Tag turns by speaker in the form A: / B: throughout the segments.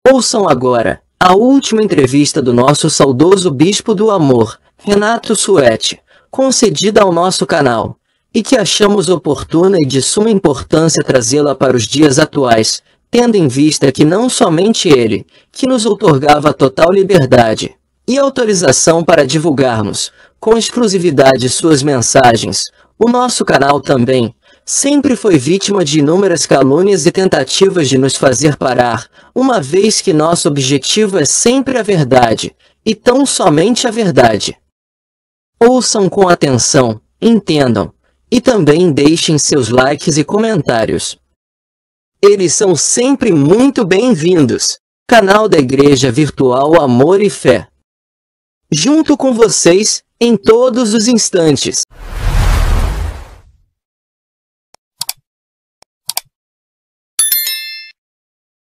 A: Ouçam agora a última entrevista do nosso saudoso Bispo do Amor, Renato Suete, concedida ao nosso canal, e que achamos oportuna e de suma importância trazê-la para os dias atuais, tendo em vista que não somente ele, que nos outorgava total liberdade e autorização para divulgarmos, com exclusividade suas mensagens, o nosso canal também sempre foi vítima de inúmeras calúnias e tentativas de nos fazer parar, uma vez que nosso objetivo é sempre a verdade, e tão somente a verdade. Ouçam com atenção, entendam, e também deixem seus likes e comentários. Eles são sempre muito bem-vindos. Canal da Igreja Virtual Amor e Fé. Junto com vocês, em todos os instantes.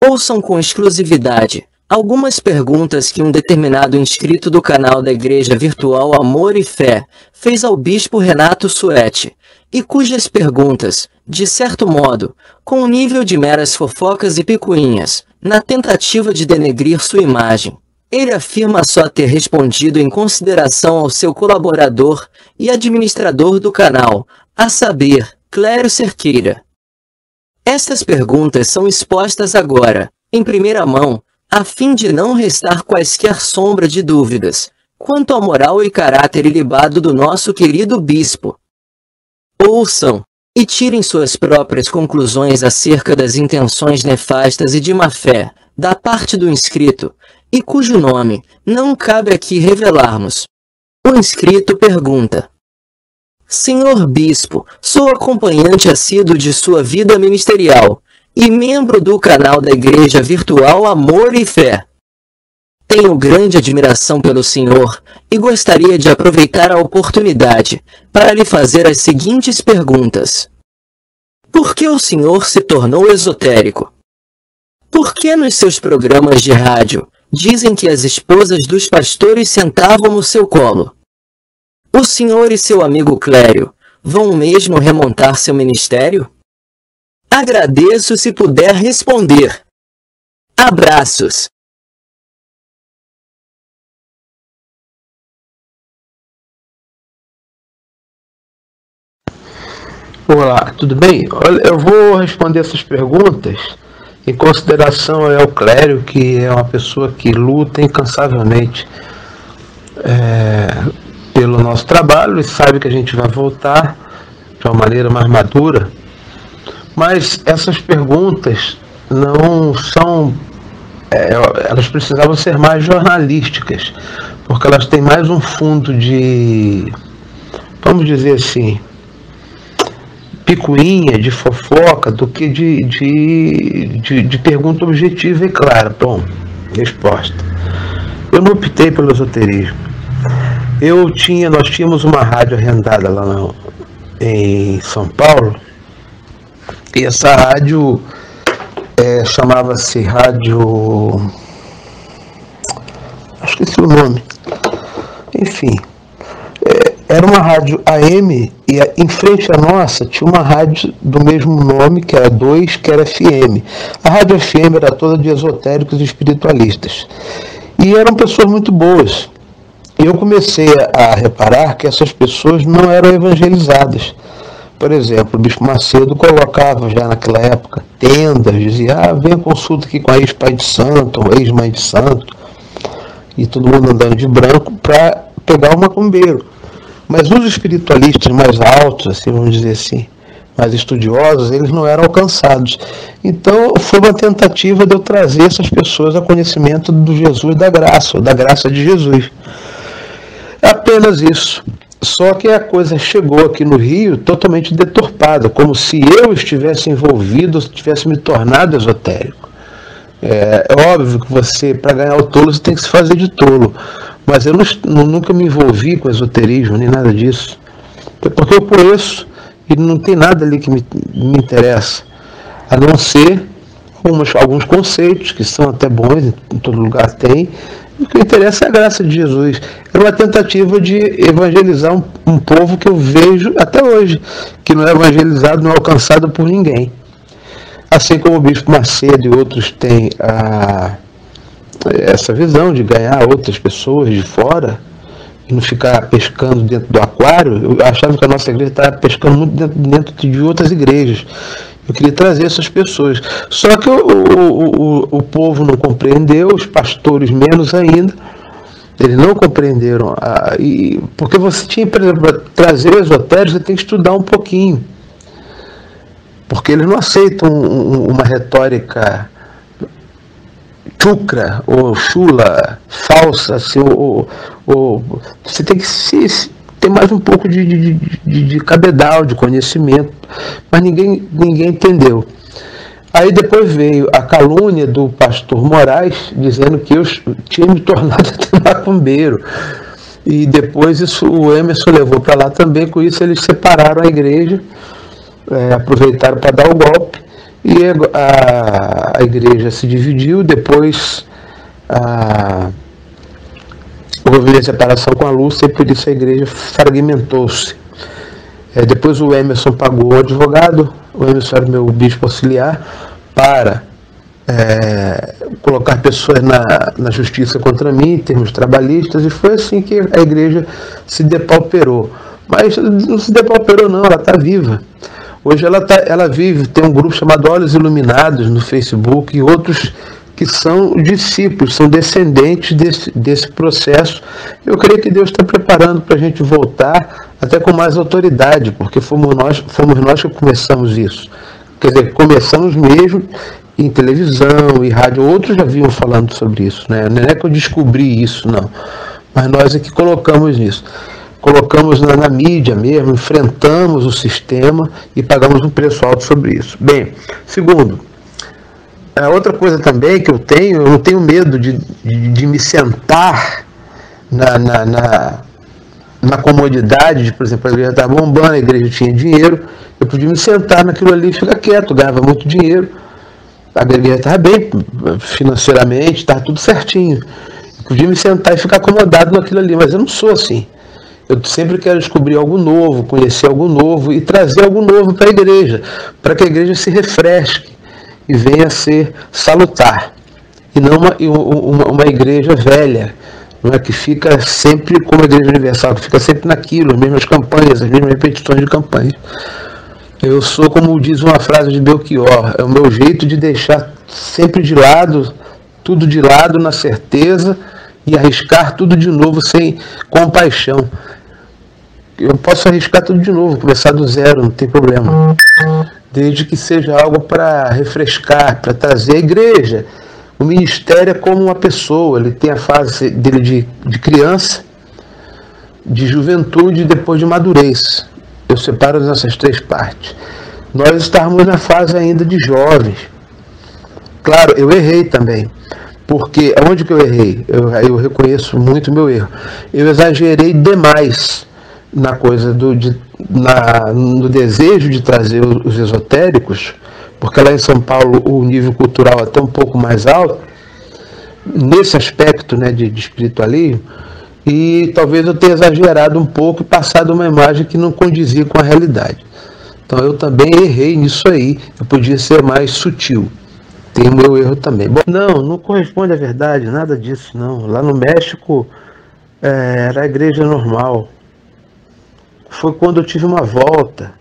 A: Ouçam com exclusividade algumas perguntas que um determinado inscrito do canal da Igreja Virtual Amor e Fé fez ao Bispo Renato Suete, e cujas perguntas, de certo modo, com um nível de meras fofocas e picuinhas, na tentativa de denegrir sua imagem, ele afirma só ter respondido em consideração ao seu colaborador e administrador do canal, a saber, Clério Cerqueira. Estas perguntas são expostas agora, em primeira mão, a fim de não restar quaisquer sombra de dúvidas, quanto à moral e caráter ilibado do nosso querido bispo. Ouçam, e tirem suas próprias conclusões acerca das intenções nefastas e de má-fé, da parte do inscrito, e cujo nome, não cabe aqui revelarmos. O inscrito pergunta: Senhor Bispo, sou acompanhante assíduo de sua vida ministerial, e membro do canal da Igreja Virtual Amor e Fé. Tenho grande admiração pelo Senhor, e gostaria de aproveitar a oportunidade, para lhe fazer as seguintes perguntas. Por que o Senhor se tornou esotérico? Por que nos seus programas de rádio, dizem que as esposas dos pastores sentavam no seu colo? O senhor e seu amigo Clério vão mesmo remontar seu ministério? Agradeço se puder responder. Abraços.
B: Olá, tudo bem? Olha, eu vou responder essas perguntas em consideração ao Clério, que é uma pessoa que luta incansavelmente pelo nosso trabalho e sabe que a gente vai voltar de uma maneira mais madura, mas essas perguntas não são, elas precisavam ser mais jornalísticas, porque elas têm mais um fundo de, vamos dizer assim, picuinha, de fofoca, do que de pergunta objetiva e clara. Bom, resposta. Eu não optei pelo esoterismo. Nós tínhamos uma rádio arrendada lá em São Paulo, e essa rádio chamava-se Rádio... acho que esse é o nome. Enfim, era uma rádio AM, e em frente à nossa tinha uma rádio do mesmo nome, que era 2, que era FM. A rádio FM era toda de esotéricos e espiritualistas. E eram pessoas muito boas. E eu comecei a reparar que essas pessoas não eram evangelizadas. Por exemplo, o Bispo Macedo colocava já naquela época tendas, dizia, vem consulta aqui com a ex-pai de santo, ou ex-mãe de santo, e todo mundo andando de branco para pegar o macumbeiro. Mas os espiritualistas mais altos, assim, vamos dizer assim, mais estudiosos, eles não eram alcançados. Então foi uma tentativa de eu trazer essas pessoas a conhecimento do Jesus da graça, ou da graça de Jesus. Apenas isso. Só que a coisa chegou aqui no Rio totalmente deturpada, como se eu estivesse envolvido, tivesse me tornado esotérico. É óbvio que você, para ganhar o tolo, você tem que se fazer de tolo. Mas eu nunca me envolvi com esoterismo, nem nada disso. Porque eu conheço, e não tem nada ali que me interessa, a não ser alguns conceitos, que são até bons, em todo lugar tem. O que interessa é a graça de Jesus. É uma tentativa de evangelizar um povo que eu vejo até hoje, que não é evangelizado, não é alcançado por ninguém. Assim como o Bispo Macedo e outros têm essa visão de ganhar outras pessoas de fora e não ficar pescando dentro do aquário. Eu achava que a nossa igreja estava pescando muito dentro de outras igrejas. Eu queria trazer essas pessoas. Só que o povo não compreendeu, os pastores menos ainda. Eles não compreenderam. Porque você tinha, por exemplo, para trazer esotéricos, você tem que estudar um pouquinho. Porque eles não aceitam uma retórica chucra ou chula, falsa, assim, você tem que ter mais um pouco de cabedal, de conhecimento, mas ninguém entendeu. Aí depois veio a calúnia do pastor Moraes, dizendo que eu tinha me tornado macumbeiro, e depois isso o Emerson levou para lá também. Com isso eles separaram a igreja, aproveitaram para dar o golpe, e a igreja se dividiu. Depois houve a separação com a Lúcia, e por isso a igreja fragmentou-se. Depois o Emerson pagou o advogado, o Emerson era meu bispo auxiliar, para colocar pessoas na justiça contra mim, em termos trabalhistas, e foi assim que a igreja se depauperou. Mas não se depauperou não, ela está viva. Hoje ela vive, tem um grupo chamado Olhos Iluminados no Facebook, e outros que são discípulos, são descendentes desse processo. Eu creio que Deus está preparando para a gente voltar até com mais autoridade, porque fomos nós que começamos isso. Quer dizer, começamos mesmo em televisão e rádio. Outros já vinham falando sobre isso, né? Não é que eu descobri isso, não. Mas nós é que colocamos isso. Colocamos na mídia mesmo, enfrentamos o sistema e pagamos um preço alto sobre isso. Bem, segundo, a outra coisa também que eu não tenho medo de me sentar na comodidade de, por exemplo, a igreja estava bombando, a igreja tinha dinheiro, eu podia me sentar naquilo ali e ficar quieto, ganhava muito dinheiro, a igreja estava bem financeiramente, estava tudo certinho, eu podia me sentar e ficar acomodado naquilo ali, mas eu não sou assim. Eu sempre quero descobrir algo novo, conhecer algo novo e trazer algo novo para a igreja, para que a igreja se refresque e venha a ser salutar, e não uma igreja velha, não é, que fica sempre como a Igreja Universal, que fica sempre naquilo, as mesmas campanhas, as mesmas repetições de campanhas. Eu sou, como diz uma frase de Belchior, é o meu jeito de deixar sempre de lado, tudo de lado na certeza, e arriscar tudo de novo sem compaixão. Eu posso arriscar tudo de novo, começar do zero, não tem problema. Desde que seja algo para refrescar, para trazer a igreja. O ministério é como uma pessoa, ele tem a fase dele de criança, de juventude e depois de madurez. Eu separo nessas três partes. Nós estávamos na fase ainda de jovens. Claro, eu errei também. Porque, onde que eu errei? Eu reconheço muito o meu erro. Eu exagerei demais na coisa no desejo de trazer os esotéricos, porque lá em São Paulo o nível cultural é até um pouco mais alto, nesse aspecto, né, de espiritualismo, e talvez eu tenha exagerado um pouco e passado uma imagem que não condizia com a realidade. Então eu também errei nisso aí, eu podia ser mais sutil. Tem o meu erro também. Bom, não corresponde à verdade, nada disso não. Lá no México era a igreja normal. Foi quando eu tive uma volta,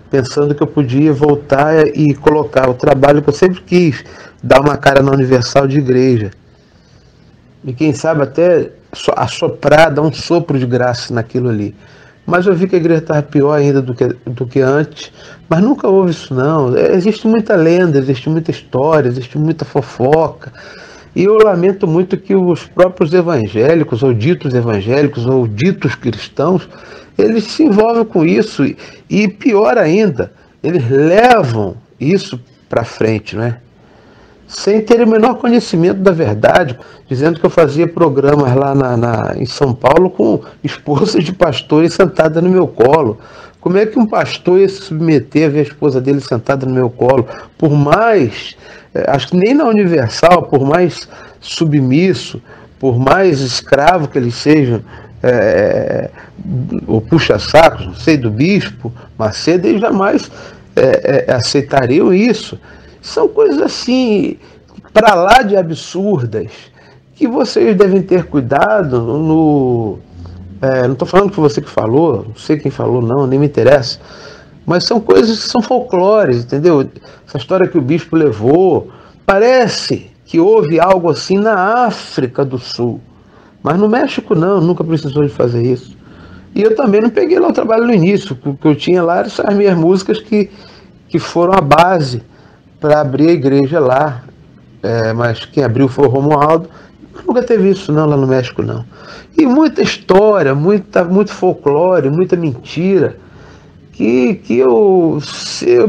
B: pensando que eu podia voltar e colocar o trabalho que eu sempre quis, dar uma cara na Universal de igreja. E quem sabe até assoprar, dar um sopro de graça naquilo ali. Mas eu vi que a igreja estava pior ainda do que antes. Mas nunca houve isso não. Existe muita lenda, existe muita história, existe muita fofoca. E eu lamento muito que os próprios evangélicos, ou ditos cristãos, eles se envolvem com isso. E pior ainda, eles levam isso para frente, né? Sem ter o menor conhecimento da verdade, dizendo que eu fazia programas lá em São Paulo com esposas de pastores sentadas no meu colo. Como é que um pastor ia se submeter a ver a esposa dele sentada no meu colo? Por mais, acho que nem na Universal, por mais submisso, por mais escravo que eles sejam, ou puxa-sacos, não sei, do bispo Macedo, eles jamais aceitariam isso. São coisas assim, para lá de absurdas, que vocês devem ter cuidado no... não estou falando que foi você que falou, não sei quem falou não, nem me interessa, mas são coisas que são folclores, entendeu? Essa história que o bispo levou, parece que houve algo assim na África do Sul, mas no México não, nunca precisou de fazer isso. E eu também não peguei lá o trabalho no início, o que eu tinha lá eram as minhas músicas que foram a base para abrir a igreja lá, mas quem abriu foi o Romualdo. Nunca teve isso não lá no México não. E muita história, muito folclore, muita mentira, que eu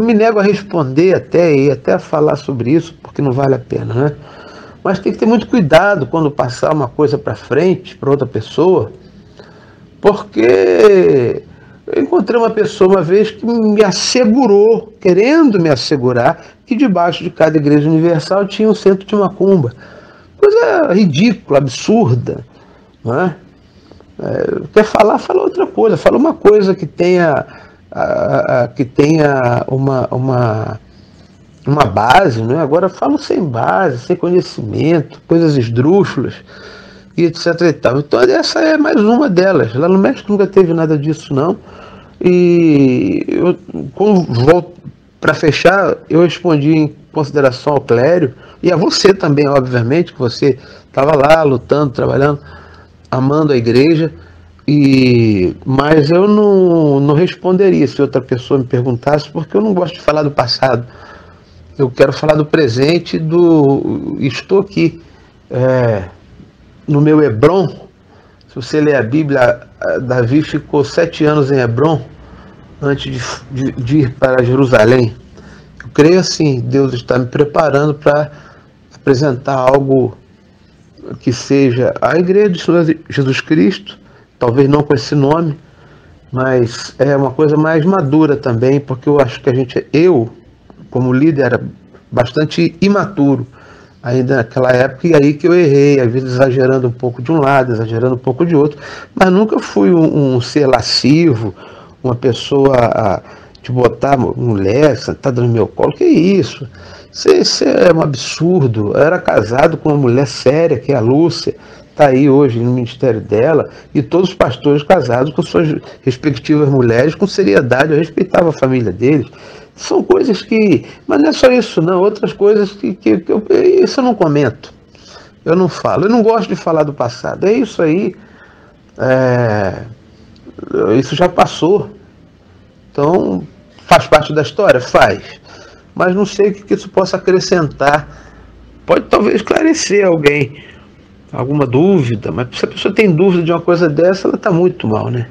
B: me nego a responder até a falar sobre isso, porque não vale a pena, né? Mas tem que ter muito cuidado quando passar uma coisa para frente, para outra pessoa, porque eu encontrei uma pessoa uma vez que me assegurou, querendo me assegurar, que debaixo de cada igreja universal tinha um centro de macumba. Coisa ridícula, absurda, não é? Quer falar, fala outra coisa, fala uma coisa que tenha, uma base, não é? Agora falo sem base, sem conhecimento, coisas esdrúxulas, e etc e tal. Então essa é mais uma delas. Lá no México nunca teve nada disso não. E eu, para fechar, eu respondi em consideração ao clério, e a você também, obviamente, que você estava lá lutando, trabalhando, amando a igreja, mas eu não responderia se outra pessoa me perguntasse, porque eu não gosto de falar do passado. Eu quero falar do presente, estou aqui no meu Hebron. Se você ler a Bíblia, Davi ficou 7 anos em Hebron antes de ir para Jerusalém. Eu creio assim, Deus está me preparando para apresentar algo que seja a Igreja de Senhor Jesus Cristo, talvez não com esse nome, mas é uma coisa mais madura também, porque eu acho que eu, como líder, era bastante imaturo ainda naquela época, e aí que eu errei, às vezes exagerando um pouco de um lado, exagerando um pouco de outro, mas nunca fui um ser lascivo, uma pessoa de botar mulher sentada no meu colo. Que isso? Isso é um absurdo. Eu era casado com uma mulher séria, que é a Lúcia, está aí hoje no ministério dela, e todos os pastores casados com suas respectivas mulheres, com seriedade. Eu respeitava a família deles. São coisas que... Mas não é só isso não, outras coisas isso eu não comento, eu não falo, eu não gosto de falar do passado. É isso aí, isso já passou, então faz parte da história? Faz, mas não sei o que isso possa acrescentar. Pode talvez esclarecer alguém, alguma dúvida, mas se a pessoa tem dúvida de uma coisa dessa, ela está muito mal, né?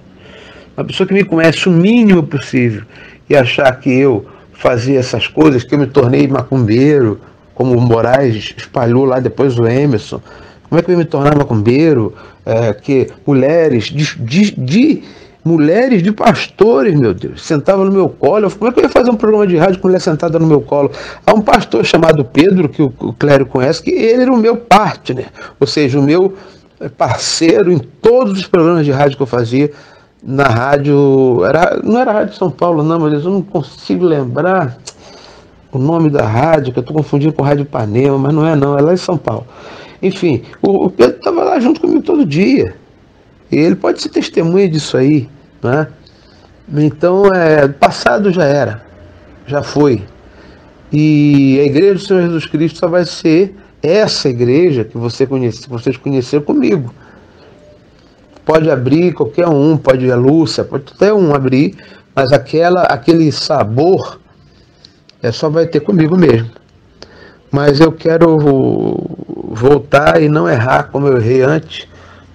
B: Uma pessoa que me conhece o mínimo possível e achar que eu fazia essas coisas, que eu me tornei macumbeiro, como o Moraes espalhou lá depois o Emerson. Como é que eu ia me tornar macumbeiro? Que mulheres mulheres de pastores, meu Deus, sentavam no meu colo. Como é que eu ia fazer um programa de rádio com mulher sentada no meu colo? Há um pastor chamado Pedro, que o clérigo conhece, que ele era o meu partner, ou seja, o meu parceiro em todos os programas de rádio que eu fazia. Na rádio, não era a Rádio São Paulo não, mas eu não consigo lembrar o nome da rádio, que eu estou confundindo com a Rádio Ipanema, mas não, é lá em São Paulo. Enfim, o Pedro estava lá junto comigo todo dia, e ele pode ser testemunha disso aí, né? Então, passado já foi, e a Igreja do Senhor Jesus Cristo só vai ser essa igreja que vocês conheceram comigo. Pode abrir qualquer um, pode a Lúcia, pode até um abrir, mas aquele sabor só vai ter comigo mesmo. Mas eu quero voltar e não errar como eu errei antes,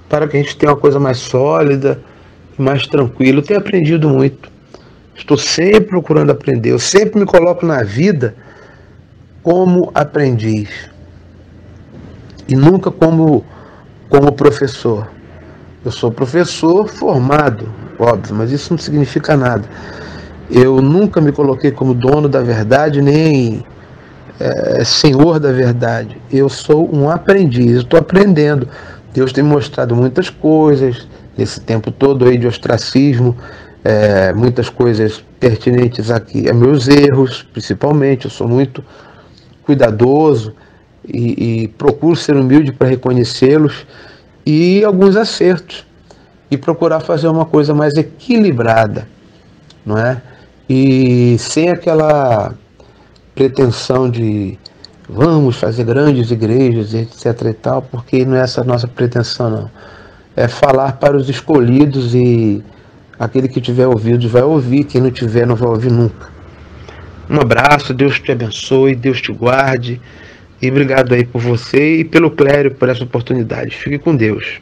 B: para que a gente tenha uma coisa mais sólida, mais tranquila. Eu tenho aprendido muito, estou sempre procurando aprender, eu sempre me coloco na vida como aprendiz e nunca como professor. Eu sou professor formado, óbvio, mas isso não significa nada. Eu nunca me coloquei como dono da verdade, nem senhor da verdade. Eu sou um aprendiz, estou aprendendo. Deus tem me mostrado muitas coisas nesse tempo todo aí de ostracismo, muitas coisas pertinentes aqui a meus erros, principalmente. Eu sou muito cuidadoso e procuro ser humilde para reconhecê-los, e alguns acertos, e procurar fazer uma coisa mais equilibrada, não é? E sem aquela pretensão de vamos fazer grandes igrejas, etc e tal, porque não é essa a nossa pretensão, não. É falar para os escolhidos, e aquele que tiver ouvidos vai ouvir, quem não tiver não vai ouvir nunca. Um abraço, Deus te abençoe, Deus te guarde, e obrigado aí por você e pelo Clério por essa oportunidade. Fique com Deus.